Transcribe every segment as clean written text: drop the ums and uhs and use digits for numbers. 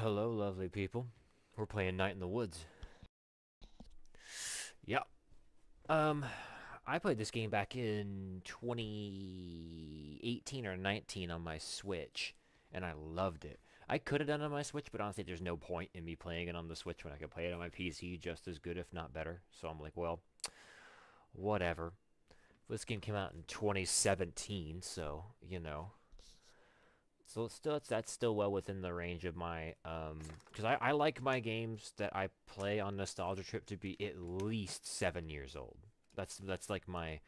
Hello, lovely people. We're playing Night in the Woods. Yep. Um, I played this game back in 2018 or 19 on my Switch, and I loved it. I could have done it on my Switch, but honestly, there's no point in me playing it on the Switch when I could play it on my PC just as good, if not better. So I'm like, well, whatever. This game came out in 2017, so So that's still well within the range of my because I like my games that I play on Nostalgia Trip to be at least 7 years old. That's like my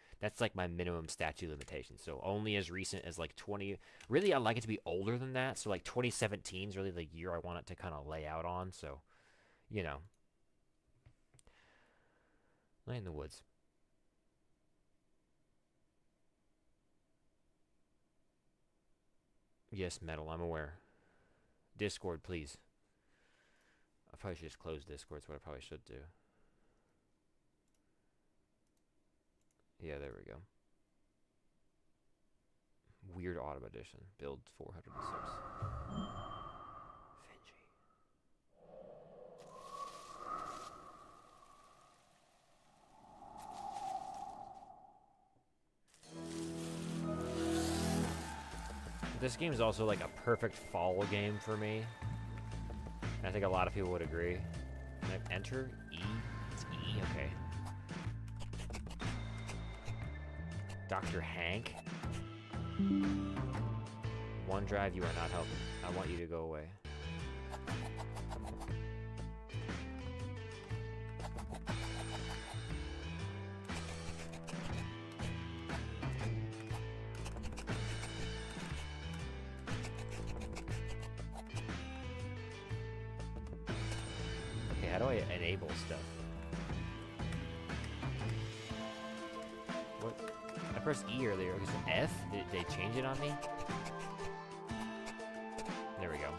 minimum statute limitation. So only as recent as like 20. Really, I like it to be older than that. So like 2017 is really the year I want it to kind of lay out on. So you know, Night in the Woods. Yes, metal. I'm aware. Discord, please. I probably should just close Discord. That's what I probably should do. Yeah, there we go. Weird Autumn Edition. Build 406. Finji. This game is also like a perfect fall game for me. And I think a lot of people would agree. Can I enter? E? It's E? Okay. Dr. Hank? OneDrive, you are not helping. I want you to go away. Okay, how do I enable stuff? What? I pressed E earlier. Is it F? Did they change it on me? There we go.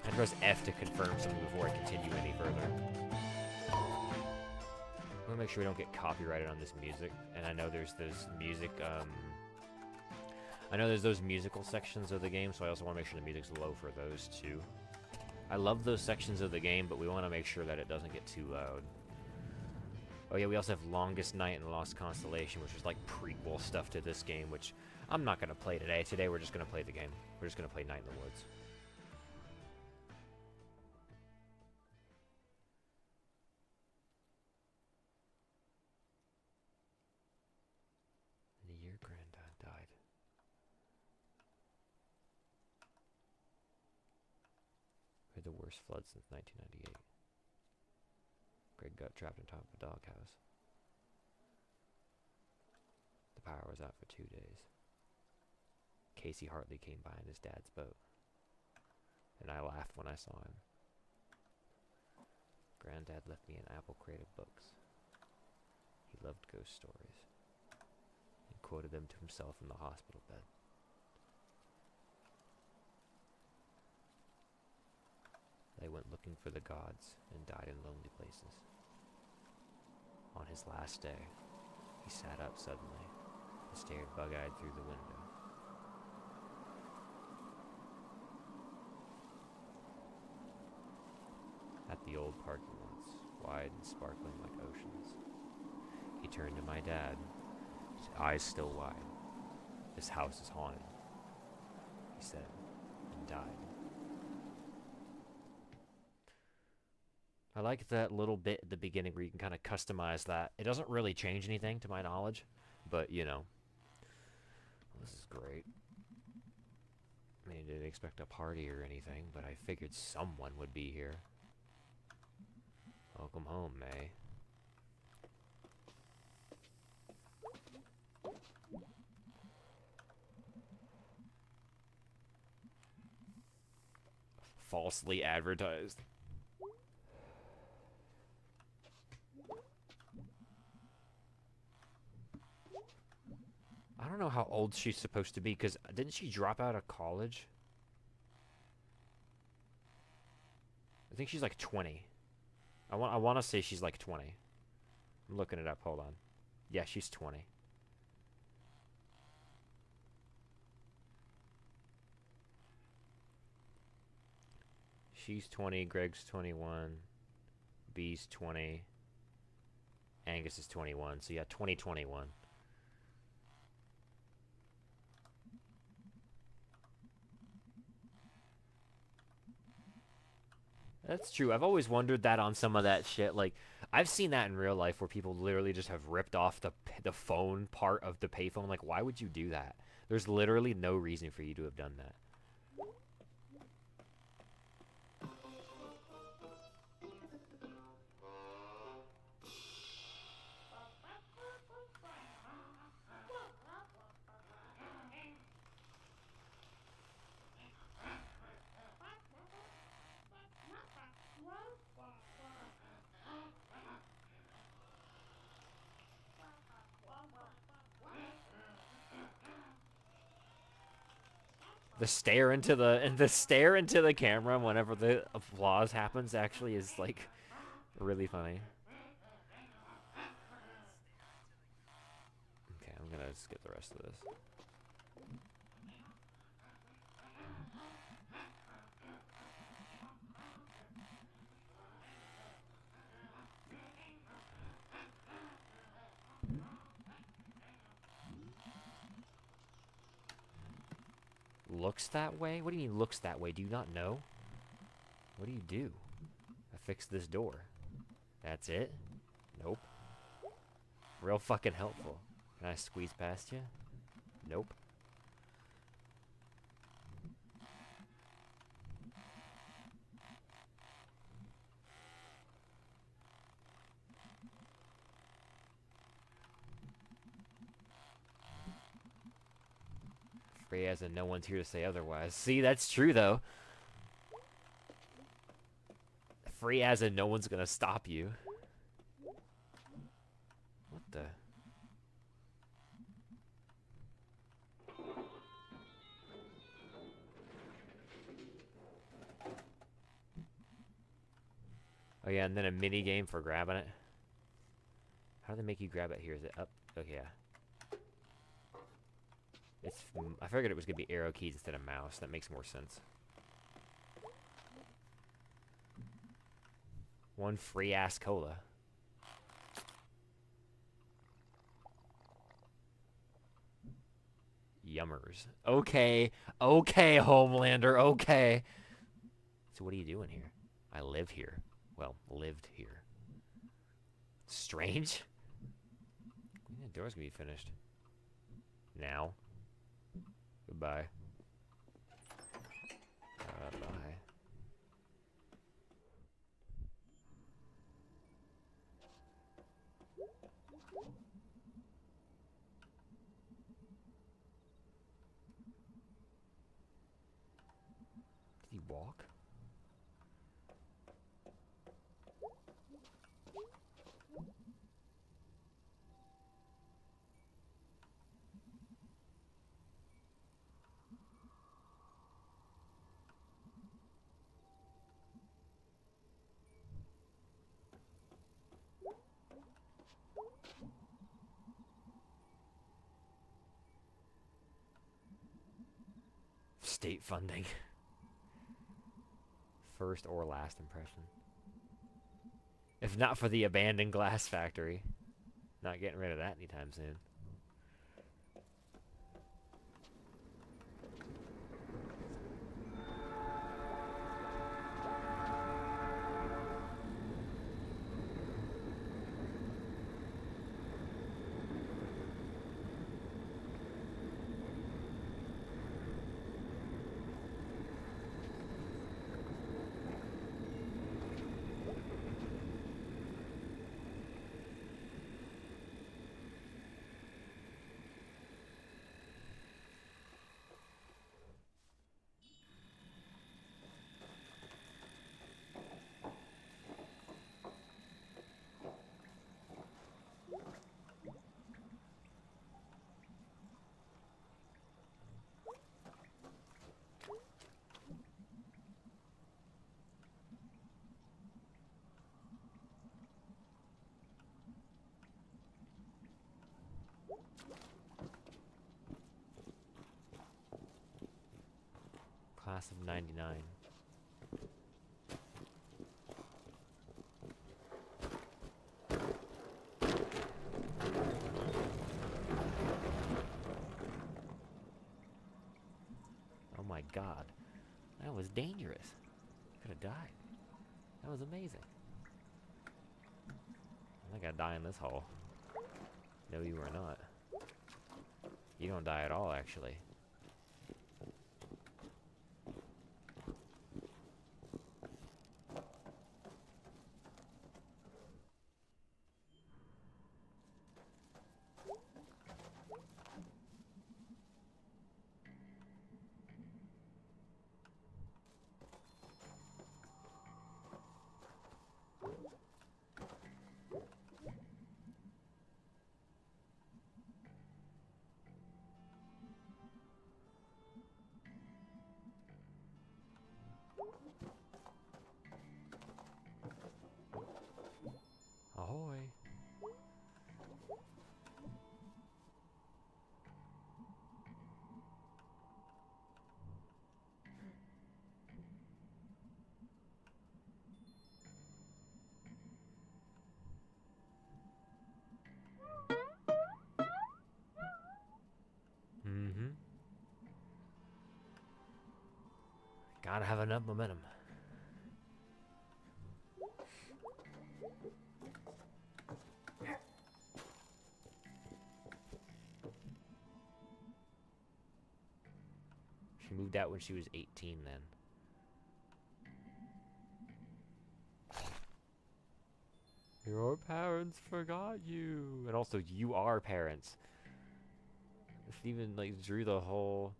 I press F to confirm something before I continue any further. I want to make sure we don't get copyrighted on this music. And I know there's those music, I know there's those musical sections of the game, so I also want to make sure the music's low for those too. I love those sections of the game, but we want to make sure that it doesn't get too loud. Oh yeah, we also have Longest Night and Lost Constellation, which is like prequel stuff to this game, which I'm not going to play today. Today we're just going to play the game. We're just going to play Night in the Woods. The year Granddad died. We had the worst flood since 1998. Greg got trapped on top of a doghouse. The power was out for 2 days. Casey Hartley came by in his dad's boat, and I laughed when I saw him. Granddad left me an apple crate of books. He loved ghost stories and quoted them to himself in the hospital bed. They went looking for the gods and died in lonely places. On his last day, he sat up suddenly and stared bug-eyed through the window. At the old parking lots, wide and sparkling like oceans. He turned to my dad, his eyes still wide. This house is haunted, he said, and died. I like that little bit at the beginning where you can kind of customize that. It doesn't really change anything to my knowledge, but this is great. I mean, I didn't expect a party or anything, but I figured someone would be here. Welcome home, May. Falsely advertised. I don't know how old she's supposed to be, because didn't she drop out of college? I think she's like 20. I want to say she's like 20. I'm looking it up. Hold on. Yeah, she's 20. She's 20, Greg's 21, B's 20, Angus is 21, so yeah, 2021. That's true. I've always wondered that on some of that shit. Like, I've seen that in real life where people literally just have ripped off the phone part of the payphone. Like, why would you do that? There's literally no reason for you to have done that. The stare into the camera whenever the applause happens actually is like really funny. Okay, I'm gonna skip the rest of this. Looks that way? What do you mean looks that way? Do you not know? What do you do? I fixed this door. That's it? Nope. Real fucking helpful. Can I squeeze past you? Nope. Free as in no one's here to say otherwise. See, that's true though. Free as in no one's gonna stop you. What the? Oh yeah, and then a mini game for grabbing it. How do they make you grab it here? Is it up? Okay, yeah. It's. I figured it was gonna be arrow keys instead of mouse. That makes more sense. One free ass cola. Yummers. Okay. Okay, Homelander. Okay. So what are you doing here? I live here. Well, lived here. Strange? The door's gonna be finished. Now. Goodbye. Bye. Did he walk? State funding. First or last impression. If not for the abandoned glass factory. Not getting rid of that anytime soon. Class of 99. That was dangerous. Could have died. That was amazing. I think I die in this hole. No, you are not. You don't die at all, actually. Ahoy. Mm-hmm. Gotta have enough momentum. She moved out when she was 18 then. Your parents forgot you. And also, you are parents. She even, like, drew the whole,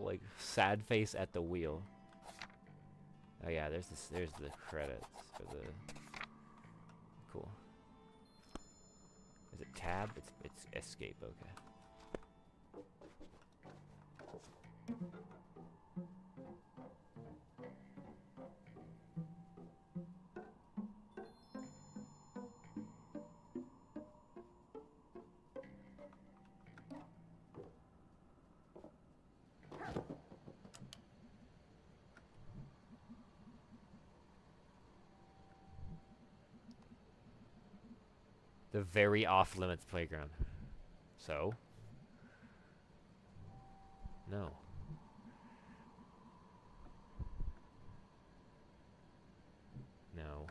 like, sad face at the wheel. Oh yeah, there's the credits for the... Cool. Is it tab? It's escape, okay. The very off-limits playground. So? No. No.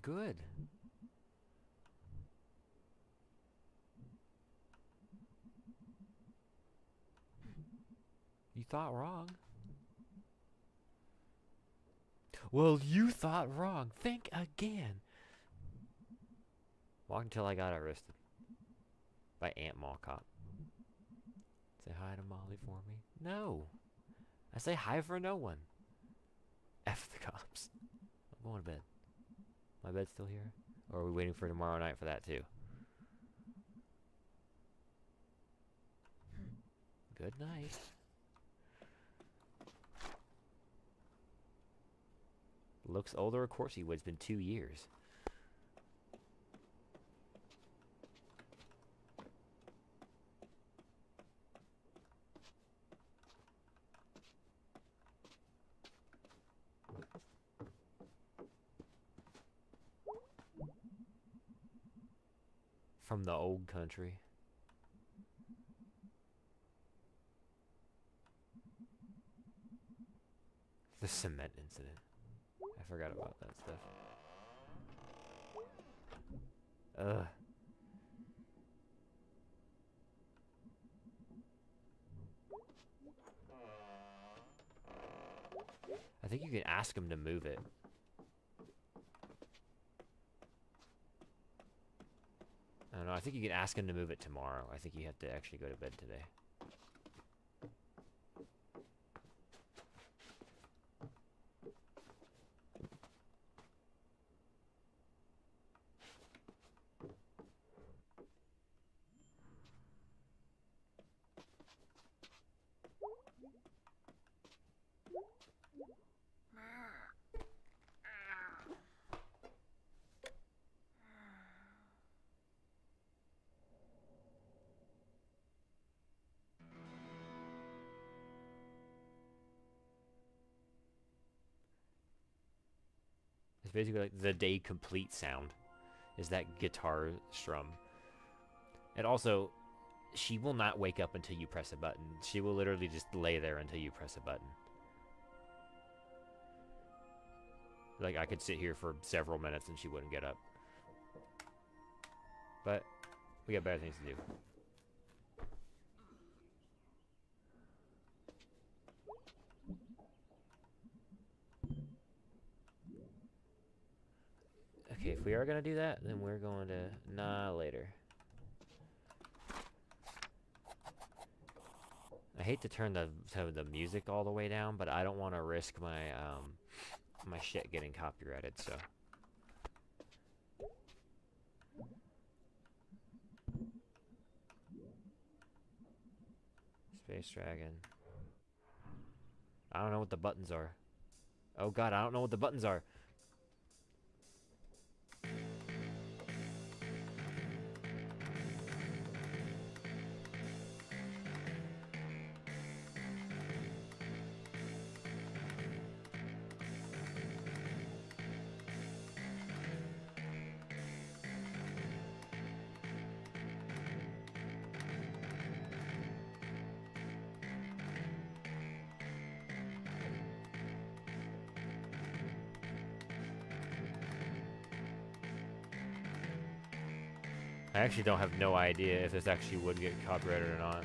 Good. You thought wrong. Well, you thought wrong. Think again. Walked until I got arrested. By Aunt Mall Cop. Say hi to Molly for me. No. I say hi for no one. F the cops. I'm going to bed. My bed's still here? Or are we waiting for tomorrow night for that too? Good night. Looks older, of course he would. It's been 2 years. From the old country. The cement incident. I forgot about that stuff. Ugh. I think you can ask him to move it. I don't know, I think you can ask him to move it tomorrow. I think you have to actually go to bed today. It's basically like the day complete sound. Is that guitar strum. And also, she will not wake up until you press a button. She will literally just lay there until you press a button. Like, I could sit here for several minutes and she wouldn't get up. But we got better things to do. Okay, if we are going to do that, then we're going to... Nah, later. I hate to turn the music all the way down, but I don't want to risk my my shit getting copyrighted, so... Space Dragon. I don't know what the buttons are. Oh god, I don't know what the buttons are. I actually don't have no idea if this actually would get copyrighted or not.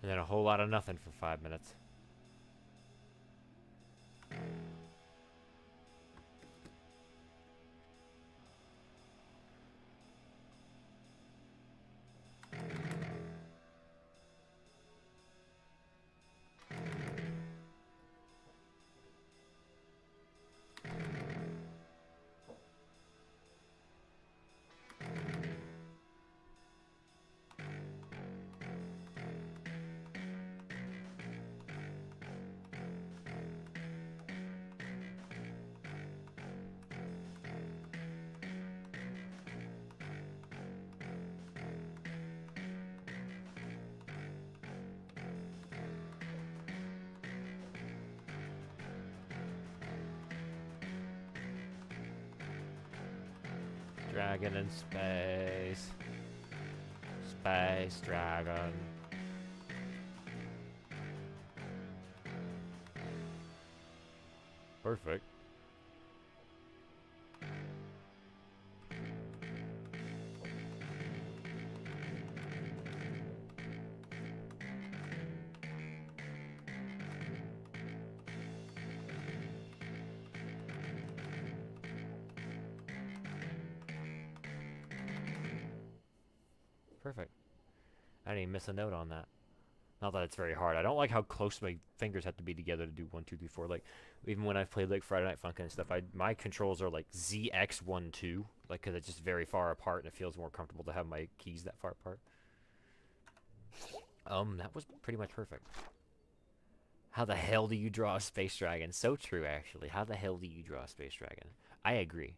And then a whole lot of nothing for 5 minutes. Dragon in space. Space dragon. Perfect. Perfect. I didn't even miss a note on that. Not that it's very hard. I don't like how close my fingers have to be together to do 1, 2, 3, 4. Like, even when I've played like Friday Night Funkin' and stuff, my controls are like ZX1, 2. Like, because it's just very far apart and it feels more comfortable to have my keys that far apart. That was pretty much perfect. How the hell do you draw a space dragon? So true, actually. How the hell do you draw a space dragon? I agree.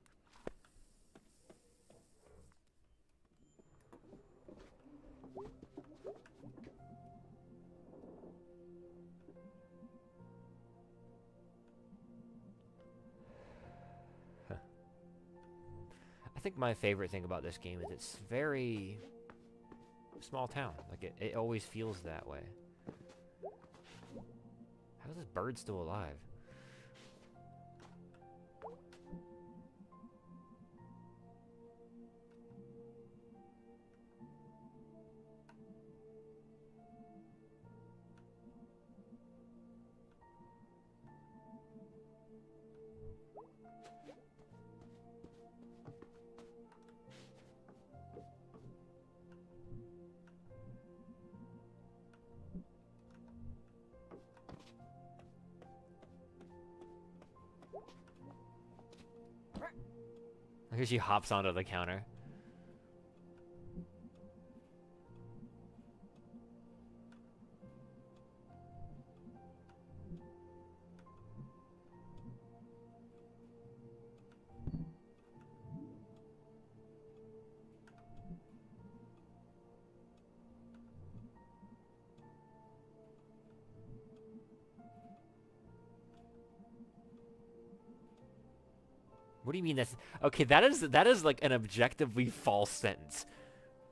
I think my favorite thing about this game is it's very small town. Like, it always feels that way. How is this bird still alive? Look, she hops onto the counter. What do you mean that's okay? That is like an objectively false sentence.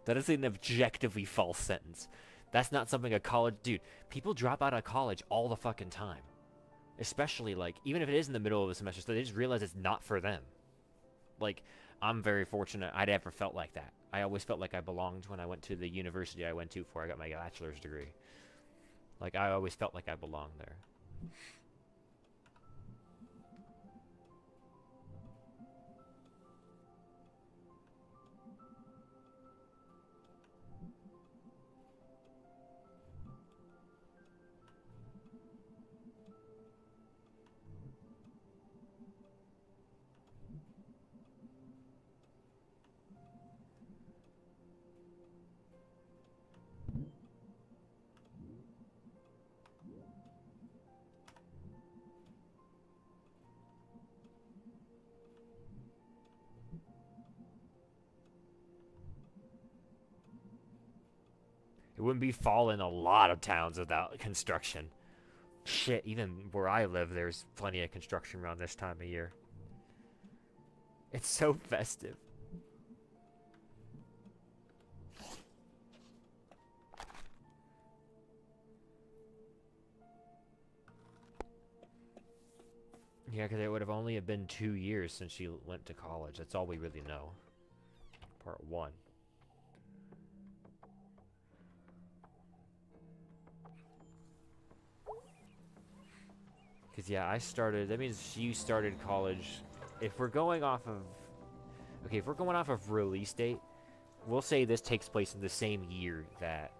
That is an objectively false sentence. That's not something a college dude. People drop out of college all the fucking time, especially like even if it is in the middle of the semester, so they just realize it's not for them. Like I'm very fortunate. I never felt like that. I always felt like I belonged when I went to the university I went to before I got my bachelor's degree. Like I always felt like I belonged there. It wouldn't be fall in a lot of towns without construction. Shit, even where I live, there's plenty of construction around this time of year. It's so festive. Yeah, because it would have only have been 2 years since she went to college. That's all we really know. Part 1. Because, yeah, I started... That means you started college... If we're going off of... Okay, if we're going off of release date, we'll say this takes place in the same year that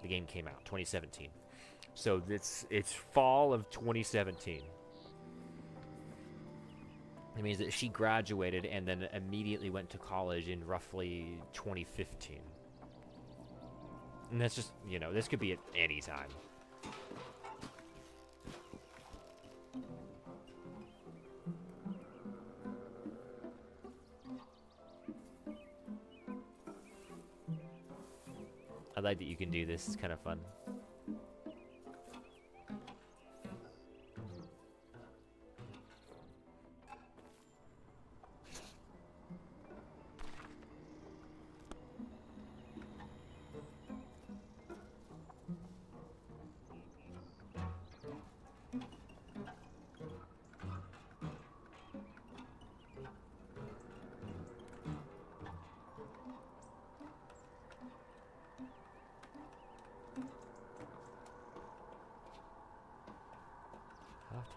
the game came out, 2017. So it's fall of 2017. It means that she graduated and then immediately went to college in roughly 2015. And that's just, you know, this could be at any time. I like that you can do this. It's kind of fun.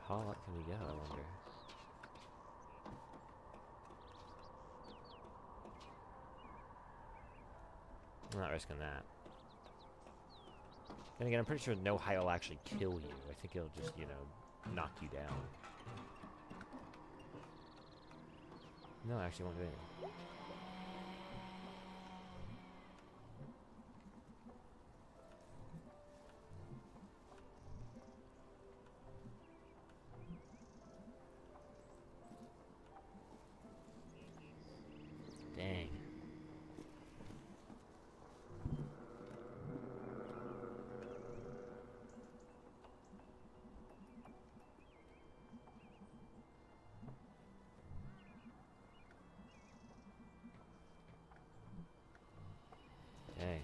How hot can we go, I wonder? I'm not risking that. Then again, I'm pretty sure no height will actually kill you. I think it'll just, you know, knock you down. No, actually, it won't do anything. Dang. Dang.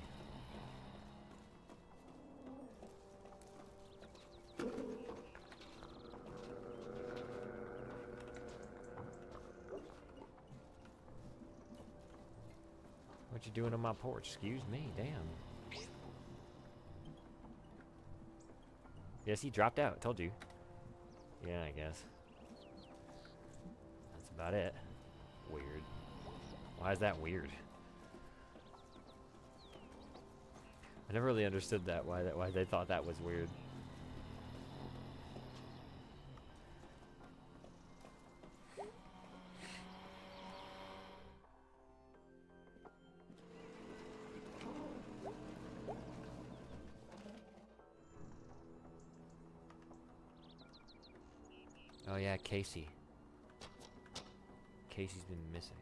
What you doing on my porch? Excuse me, damn. Yes, he dropped out. Told you. Yeah, I guess. That's about it. Weird. Why is that weird? I never really understood that. Why they thought that was weird. Oh yeah, Casey. Casey's been missing.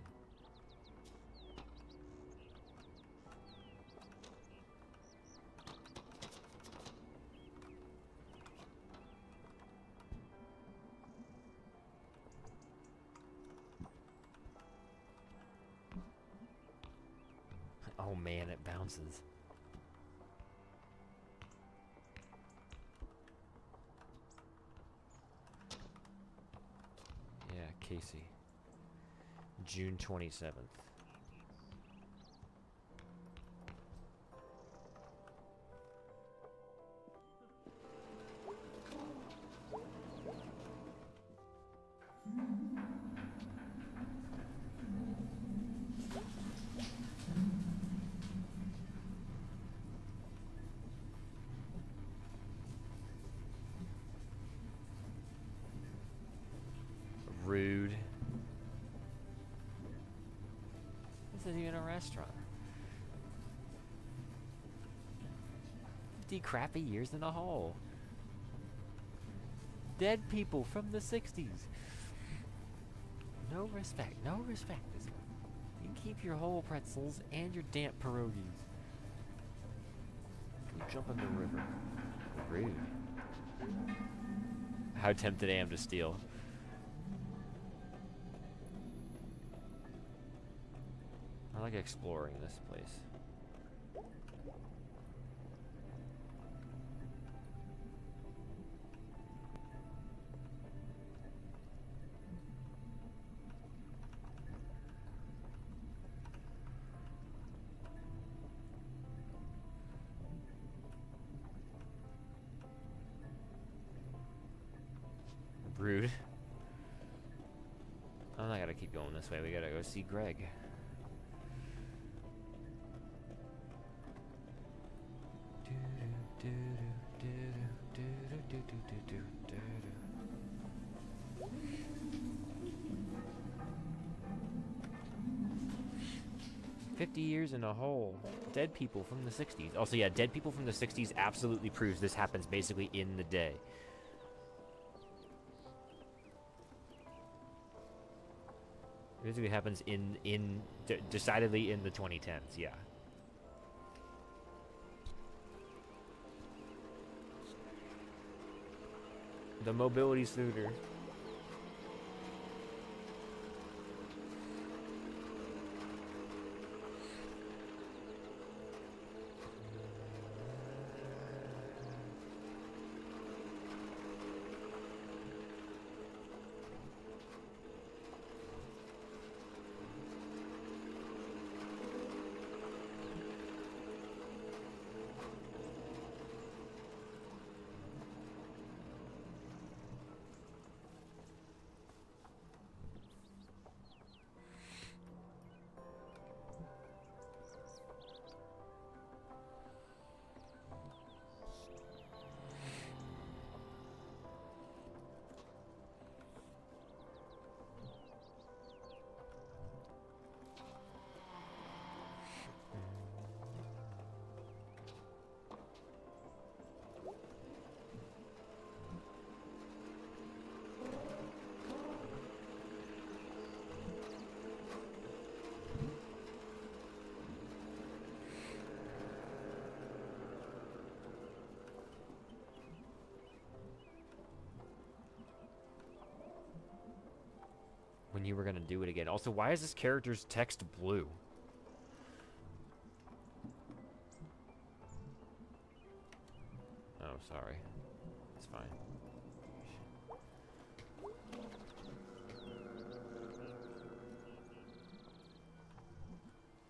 Oh man, it bounces. Yeah, Casey. June 27th. Rude. This isn't even a restaurant. 50 crappy years in a hole. Dead people from the 60s. No respect, no respect. You can keep your whole pretzels and your damp pierogies. Go jump in the river. Rude. How tempted I am to steal. I like exploring this place. Rude. I'm not gonna keep going this way. We gotta go see Greg. Years in a hole. Dead people from the 60s. Also, yeah, dead people from the 60s absolutely proves this happens basically in the day. It basically happens decidedly in the 2010s, yeah. The mobility scooter. When you were gonna do it again. Also, why is this character's text blue? Oh, sorry. It's fine.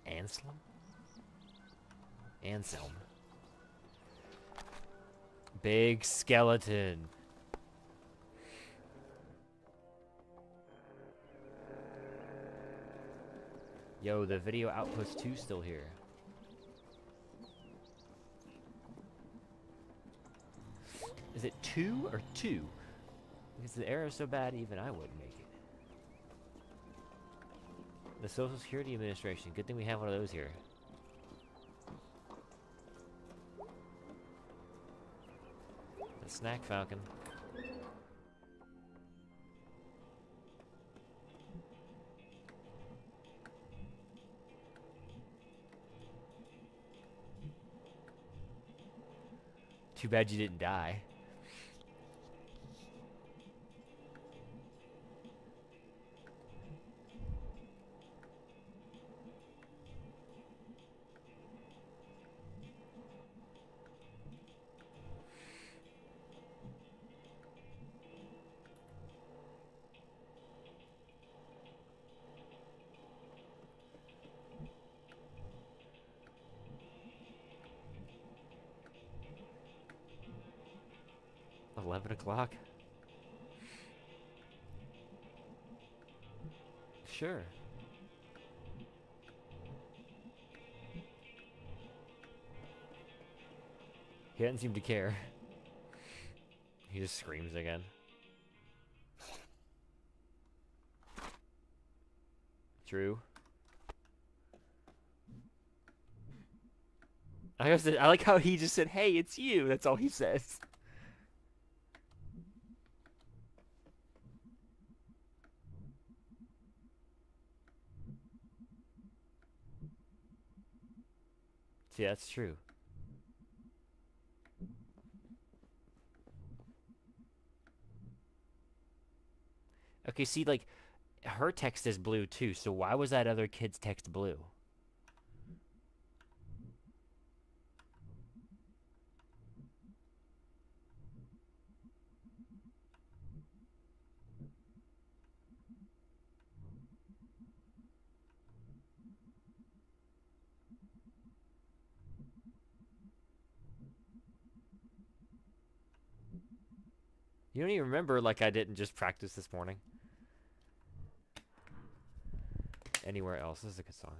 Anselm? Anselm. Big skeleton. Yo, the video output's 2 still here. Is it 2 or 2? Because the error's so bad, even I wouldn't make it. The Social Security Administration. Good thing we have one of those here. The Snack Falcon. Too bad you didn't die. $11 o'clock? Sure. He doesn't seem to care. He just screams again. True. I like how he just said, "Hey, it's you." That's all he says. See, that's true. Okay, see, like, her text is blue too, so why was that other kid's text blue? You don't even remember, like, I didn't just practice this morning. Anywhere else. This is a good song.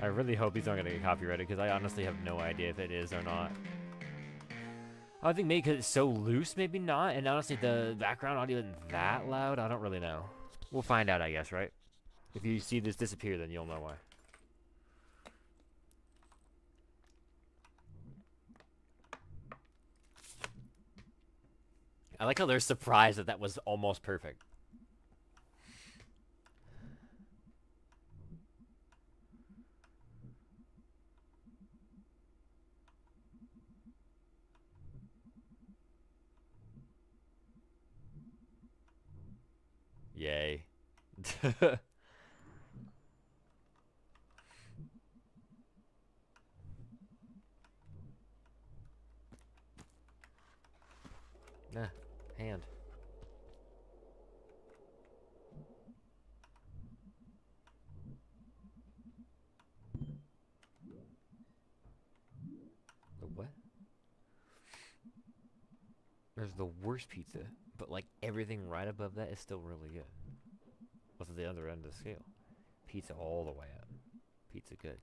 I really hope he's not going to get copyrighted, because I honestly have no idea if it is or not. I think maybe because it's so loose, maybe not. And honestly, the background audio isn't that loud. I don't really know. We'll find out, I guess, right? If you see this disappear, then you'll know why. I like how they're surprised that that was almost perfect. Yay. Nah, hand. There's the worst pizza, but like everything right above that is still really good. What's at the other end of the scale? Pizza all the way up. Pizza good.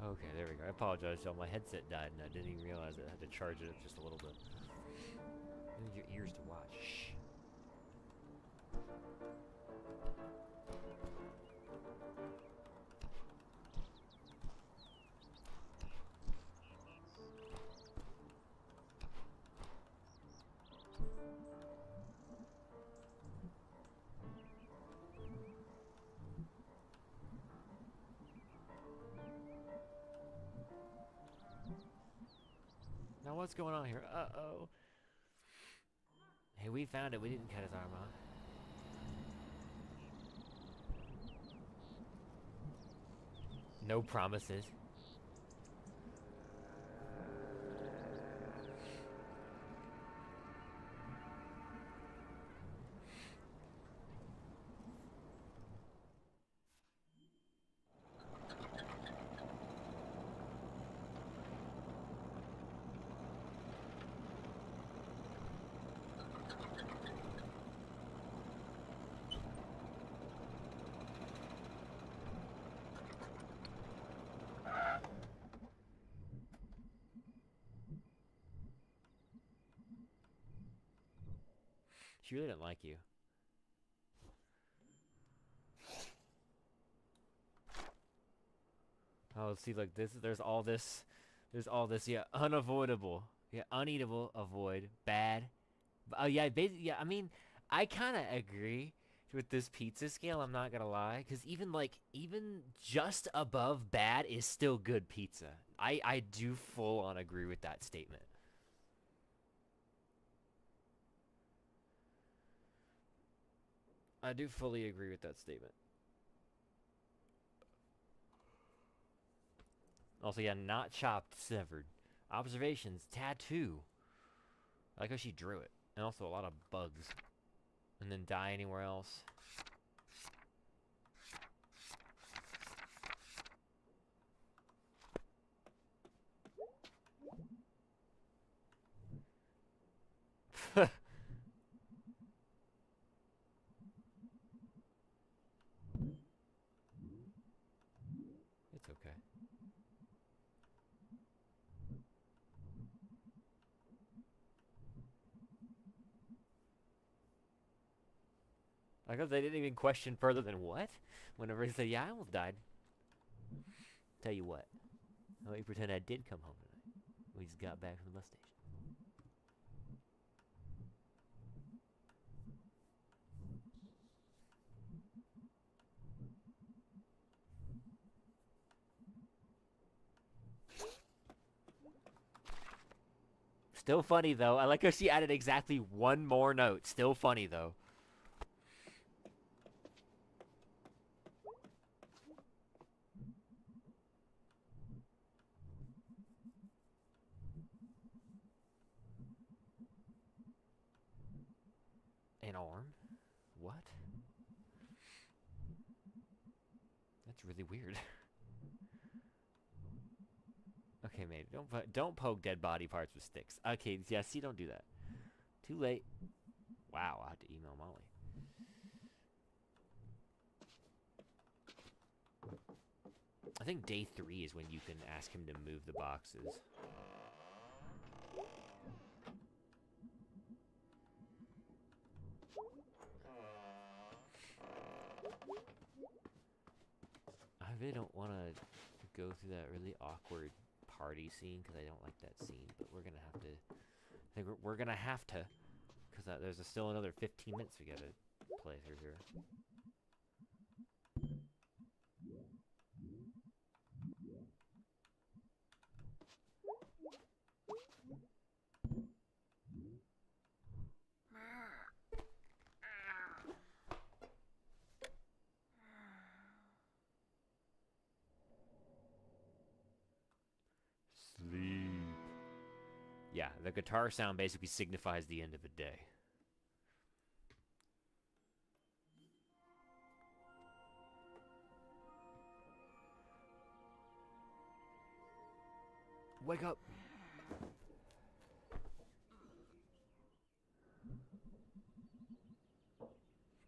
Okay, there we go. I apologize, y'all. My headset died and I didn't even realize I had to charge it up just a little bit. Use your ears to watch. Shh. Now what's going on here? Uh-oh. Hey, we found it. We didn't cut his arm off. No promises. She really didn't like you. Oh, see, like this. There's all this. There's all this. Yeah, unavoidable. Yeah, uneatable. Avoid. Bad. Oh yeah, basically. Yeah, I mean, I kind of agree with this pizza scale. I'm not gonna lie, because even just above bad is still good pizza. I do full on agree with that statement. I do fully agree with that statement. Also, yeah, not chopped, severed. Observations, tattoo. I like how she drew it. And also a lot of bugs. And then die anywhere else. It's okay. I guess they didn't even question further than what? Whenever he said, yeah, I almost died. Tell you what. I'll let you pretend I did come home tonight. We just got back from the bus station. Still funny, though. I like how she added exactly one more note. Still funny, though. An arm? What? That's really weird. Okay, maybe. Don't poke dead body parts with sticks. Okay, yeah, see, don't do that. Too late. Wow, I have to email Molly. I think day 3 is when you can ask him to move the boxes. I really don't want to go through that really awkward party scene because I don't like that scene, but we're gonna have to. I think we're gonna have to, because there's still another 15 minutes we gotta play through here. Sleep. Yeah, the guitar sound basically signifies the end of the day. Wake up!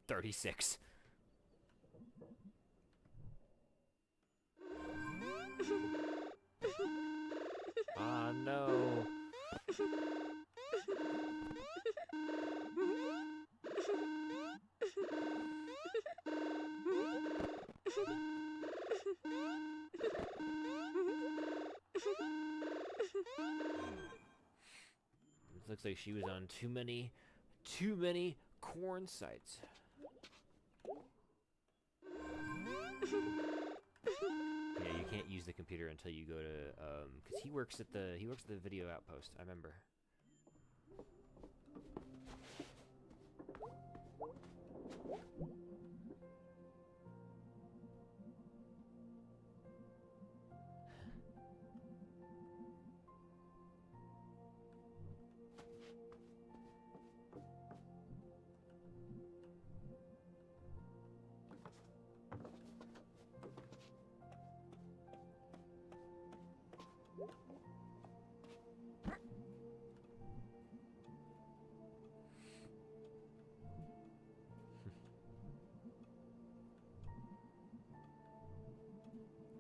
36. Ah, no. It looks like she was on too many corn sites. Yeah, you can't use the computer until you go to because he works at the video outpost. I remember.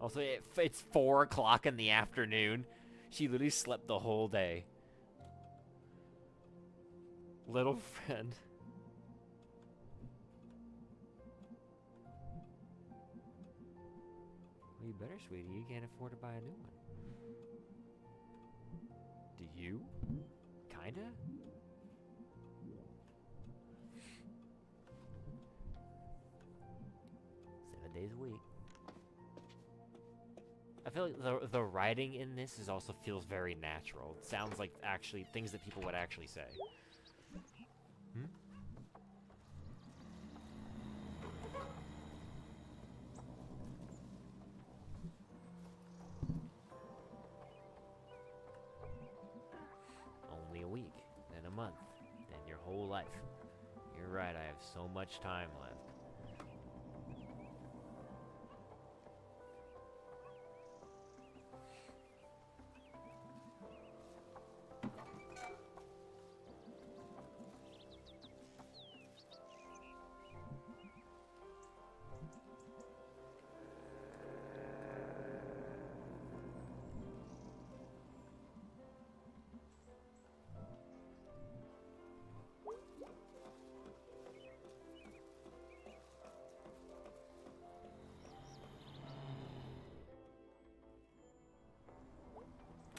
Also, it's 4 o'clock in the afternoon. She literally slept the whole day. Little friend. Well, you better, sweetie. You can't afford to buy a new one. Do you? Kinda? Seven days a week. I feel like the writing in this also feels very natural. It sounds like actually things that people would actually say. Hmm? Only a week, then a month, then your whole life. Your right, I have so much time left.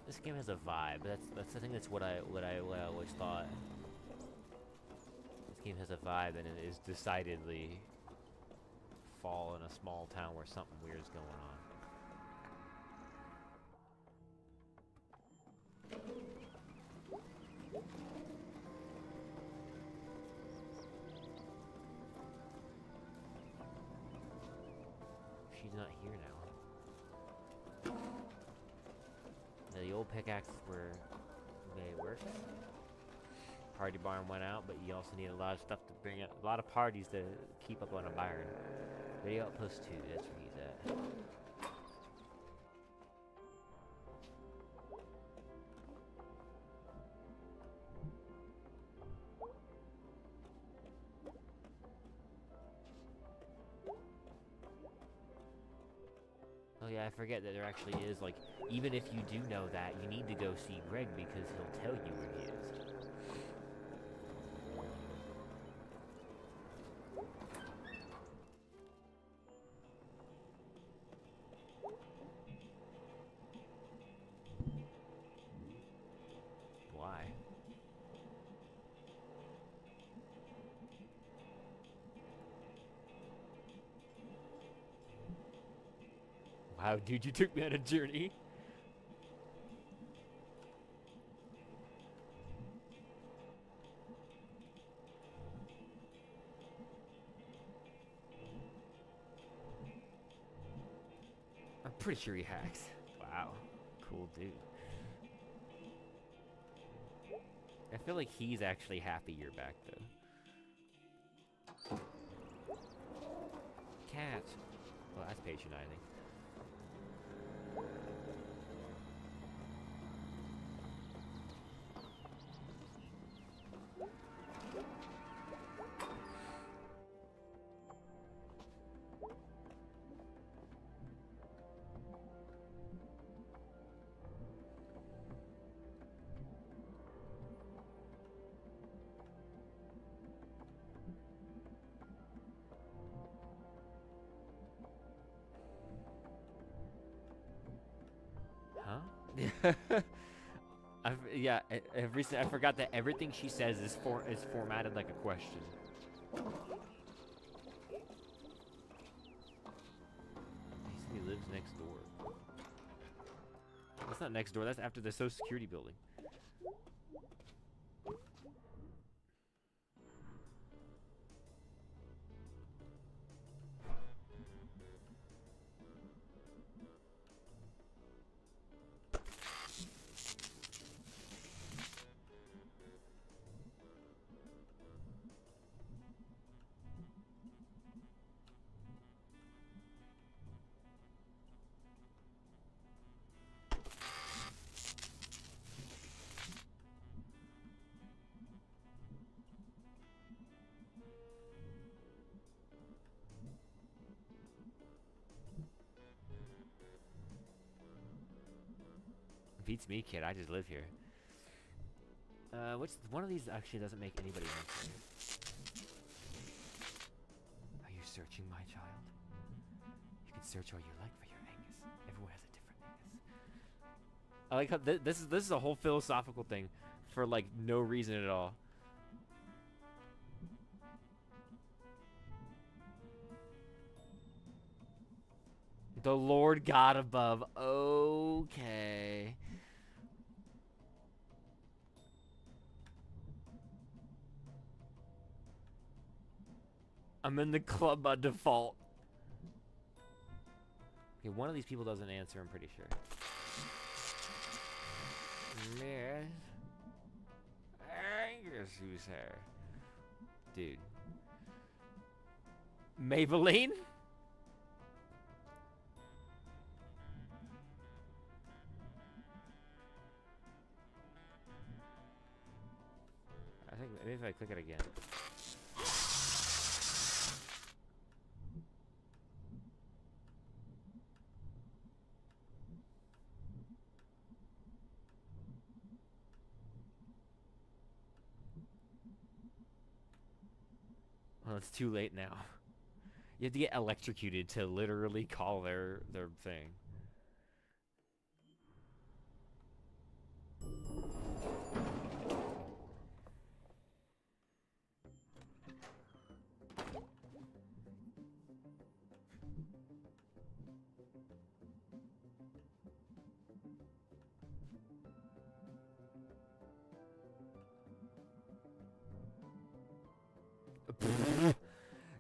This game has a vibe. That's I think that's what I always thought. This game has a vibe, and it is decidedly fall in a small town where something weird is going on. She's not here now. The old pickaxes were they worked. Party barn went out, but you also need a lot of stuff to bring up. A lot of parties to keep up on a barn. Radio Outpost 2, that's where he's at. Oh yeah, I forget that there actually is, like, even if you do know that, you need to go see Greg because he'll tell you where he is. Why? Wow, dude, you took me on a journey. I'm pretty sure he hacks. Wow, cool dude. I feel like he's actually happy you're back, though. Cat. Well, that's patronizing. Huh? Yeah, I forgot that everything she says is formatted like a question. He lives next door. That's not next door, that's after the Social Security building. Beats me, kid. I just live here. Which one of these actually doesn't make anybody answer? Are you searching, my child? You can search all you like for your Angus. Everyone has a different Angus. I like how this is a whole philosophical thing for like no reason at all. The Lord God above. Okay. I'm in the club by default. Okay, one of these people doesn't answer, I'm pretty sure. Miss Angus, who's here? Dude, Maybelline? I think maybe if I click it again. Well, it's too late now. You have to get electrocuted to literally call their thing.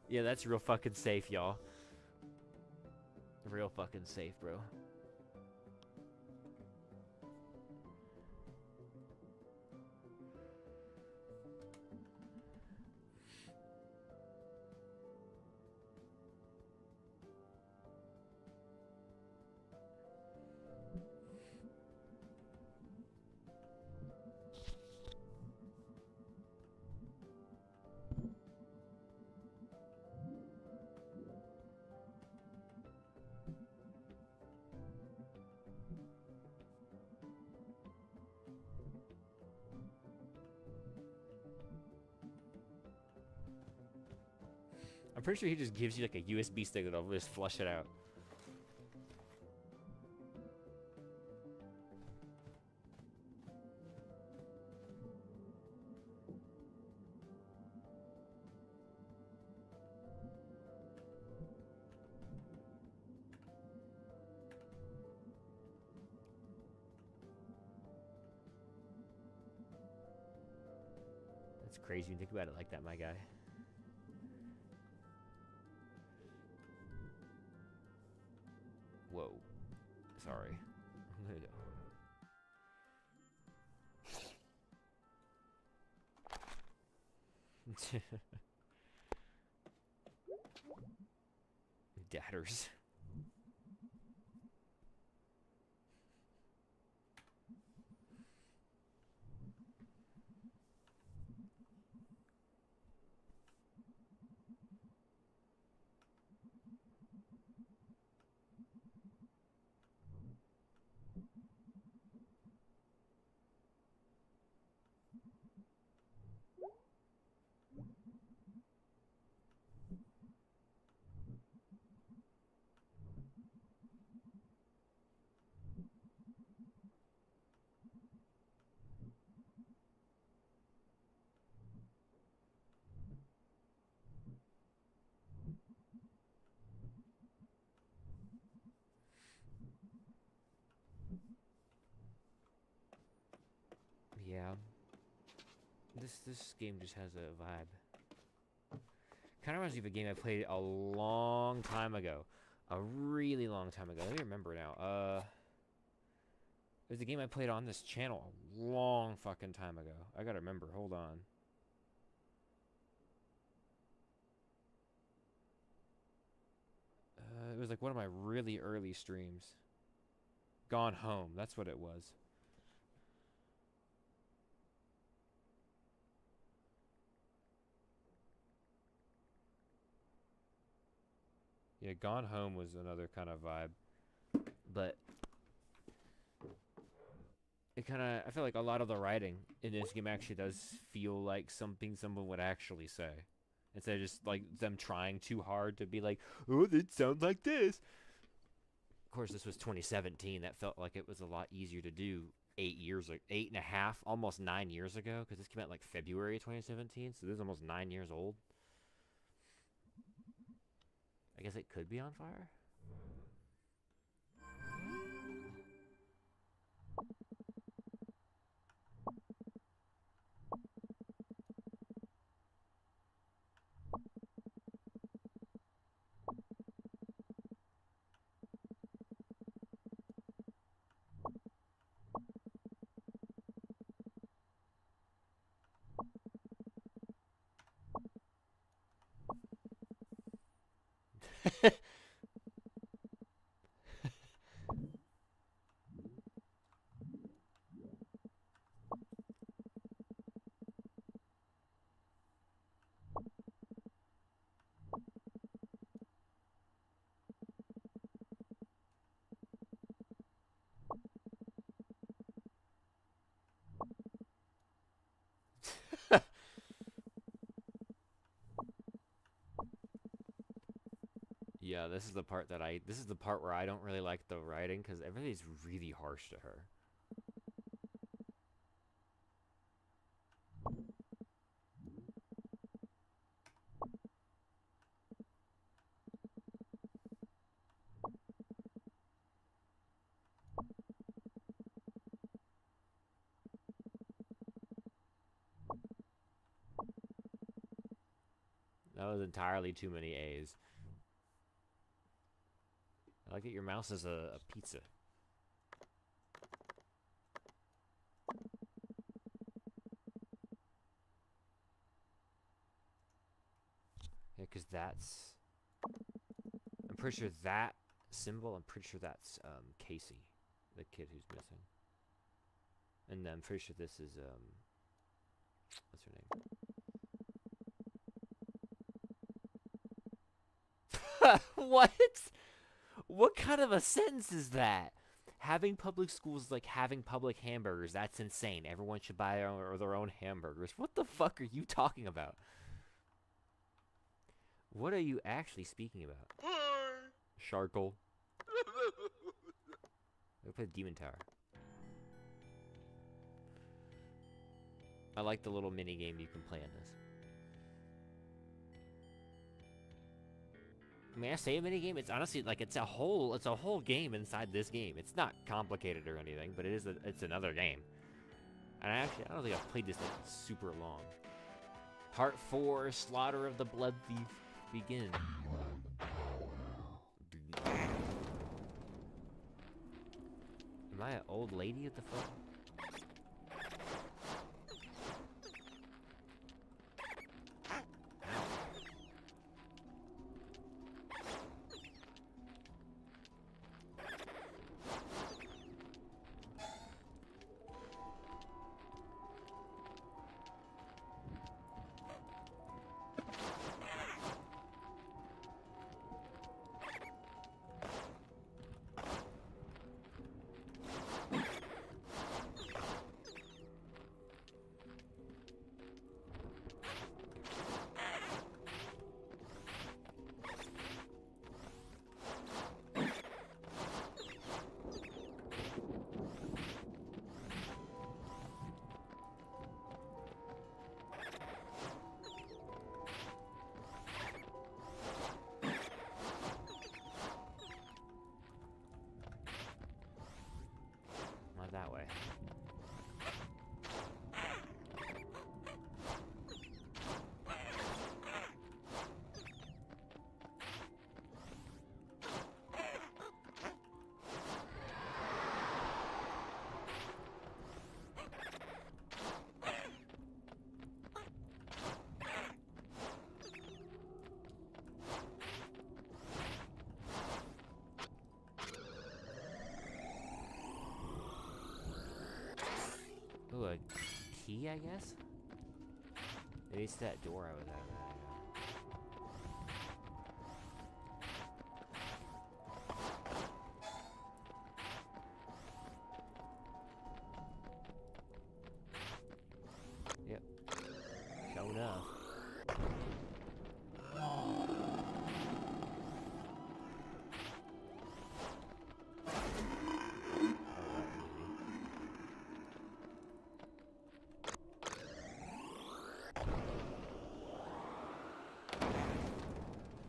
Yeah, that's real fucking safe, y'all. Real fucking safe, bro. I'm pretty sure he just gives you like a USB stick that'll just flush it out. That's crazy when you think about it like that, my guy. Whoa. Sorry. Datters. Yeah. This game just has a vibe. Kind of reminds me of a game I played a long time ago. A really long time ago. Let me remember now. It was a game I played on this channel a long fucking time ago. I gotta remember. Hold on. It was like one of my really early streams. Gone Home. That's what it was. Yeah, Gone Home was another kind of vibe. But it kind of, I feel like a lot of the writing in this game actually does feel like something someone would actually say. Instead of just like them trying too hard to be like, oh, it sounds like this. Of course, this was 2017. That felt like it was a lot easier to do 8 years, like 8.5, almost 9 years ago. Because this came out like February 2017, so this is almost 9 years old. I guess it could be on fire. Yeah, this is the part that this is the part where I don't really like the writing because everybody's really harsh to her. That was entirely too many A's. I like that your mouse is a pizza. Yeah, because that's... I'm pretty sure that symbol, I'm pretty sure that's Casey, the kid who's missing. And I'm pretty sure this is, what's her name? What? What kind of a sentence is that? Having public schools like having public hamburgers, that's insane. Everyone should buy their own hamburgers. What the fuck are you talking about? What are you actually speaking about? Sharkle. Go play Demon Tower. I like the little mini game you can play in this. May I say a mini game? It's honestly like it's a whole game inside this game. It's not complicated or anything, but it's another game. And I don't think I've played this like super long. Part 4, Slaughter of the Blood Thief, begin. Am I an old lady at the fuck? That way. Ooh, a key, I guess? Maybe it's that door I was at. Yep. Sure enough.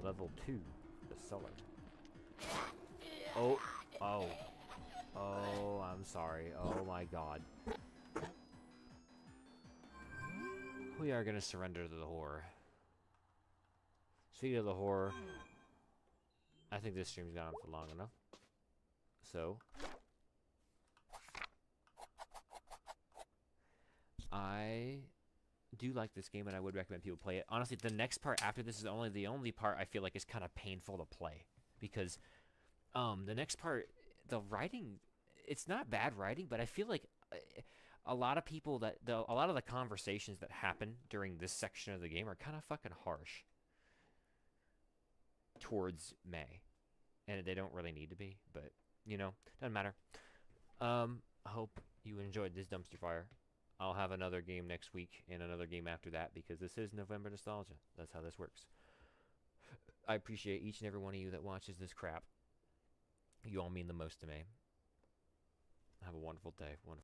Level 2, the cellar. Oh, I'm sorry. Oh my god. We are gonna surrender to the horror. Speaking of the horror, I think this stream's gone on for long enough. So, do like this game, and I would recommend people play it. Honestly, the next part after this is the only part I feel like is kind of painful to play, because the next part, the writing, it's not bad writing, but I feel like a lot of people a lot of the conversations that happen during this section of the game are kind of fucking harsh towards May, and they don't really need to be, but you know, doesn't matter. I hope you enjoyed this dumpster fire. I'll have another game next week and another game after that, because this is November Nostalgia. That's how this works. I appreciate each and every one of you that watches this crap. You all mean the most to me. Have a wonderful day. Wonderful.